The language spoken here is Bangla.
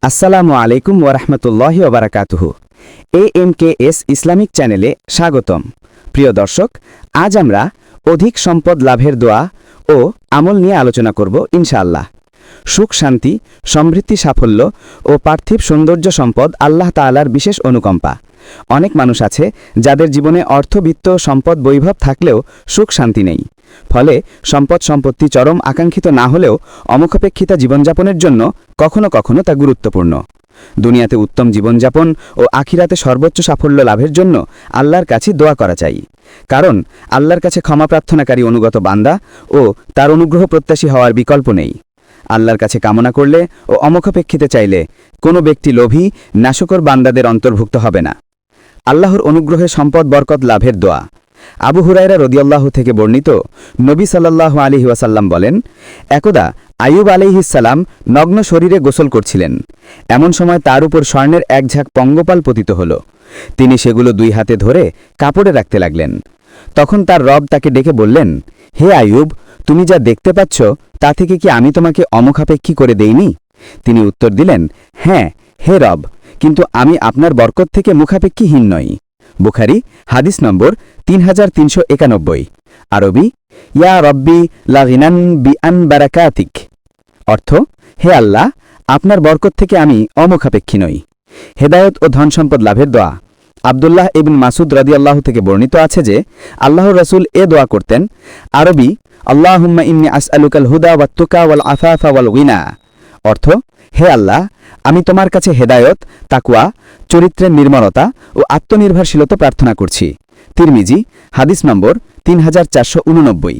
আসসালামু আলাইকুম ওরহমতুল্লাহি ওবারাকাতুহু। AMKS ইসলামিক চ্যানেলে স্বাগতম। প্রিয় দর্শক, আজ আমরা অধিক সম্পদ লাভের দোয়া ও আমল নিয়ে আলোচনা করব ইনশাআল্লাহ। সুখ, শান্তি, সমৃদ্ধি, সাফল্য ও পার্থিব সৌন্দর্য সম্পদ আল্লাহ তাআলার বিশেষ অনুকম্পা। অনেক মানুষ আছে যাদের জীবনে অর্থবিত্ত, সম্পদ, বৈভব থাকলেও সুখ শান্তি নেই। ফলে সম্পত্তি চরম আকাঙ্ক্ষিত না হলেও অমুখাপেক্ষিতা জীবনযাপনের জন্য কখনো কখনো তা গুরুত্বপূর্ণ। দুনিয়াতে উত্তম জীবনযাপন ও আখিরাতে সর্বোচ্চ সাফল্য লাভের জন্য আল্লাহর কাছে দোয়া করা চাই। কারণ আল্লাহর কাছে ক্ষমা প্রার্থনাকারী অনুগত বান্দা ও তার অনুগ্রহ প্রত্যাশী হওয়ার বিকল্প নেই। আল্লাহর কাছে কামনা করলে ও অমুখাপেক্ষিতে চাইলে কোনো ব্যক্তি লোভী, নাশকর বান্দাদের অন্তর্ভুক্ত হবে না। আল্লাহর অনুগ্রহে সম্পদ বরকত লাভের দোয়া। আবু হুরায়রা রাদিয়াল্লাহু থেকে বর্ণিত, নবী সাল্লাল্লাহু আলাইহি ওয়াসাল্লাম বলেন, একদা আইয়ুব আলাইহিস সালাম নগ্ন শরীরে গোসল করছিলেন। এমন সময় তার উপর স্বর্ণের এক ঝাঁক পঙ্গপাল পতিত হল। তিনি সেগুলো দুই হাতে ধরে কাপড়ে রাখতে লাগলেন। তখন তার রব তাকে ডেকে বললেন, হে আইয়ুব, তুমি যা দেখতে পাচ্ছ তা থেকে কি আমি তোমাকে অমুখাপেক্ষী করে দেইনি? তিনি উত্তর দিলেন, হ্যাঁ হে রব, কিন্তু আমি আপনার বরকত থেকে মুখাপেক্ষীহীন নই। বুখারী হাদিস নম্বর 3391। আরবি, ইয়া রব্বি লা গিনান বিআন বারাকাতিক। অর্থ, হে আল্লাহ, আপনার বরকত থেকে আমি অমুখাপেক্ষী নই। হেদায়েত ও ধন সম্পদ লাভের দোয়া। আব্দুল্লাহ ইবন মাসুদ রাদিয়াল্লাহু থেকে বর্ণিত আছে যে আল্লাহর রাসূল এ দোয়া করতেন। আরবি, আল্লাহুম্মা ইন্নী আসআলুকাল হুদা ওয়াত তুকা ওয়াল আফাফা ওয়াল গিনা। অর্থ, হে আল্লাহ, আমি তোমার কাছে হেদায়ত, তাকওয়া, চরিত্রের নির্মলতা ও আত্মনির্ভরশীলতা প্রার্থনা করছি। তিরমিজি হাদিস নম্বর 3489।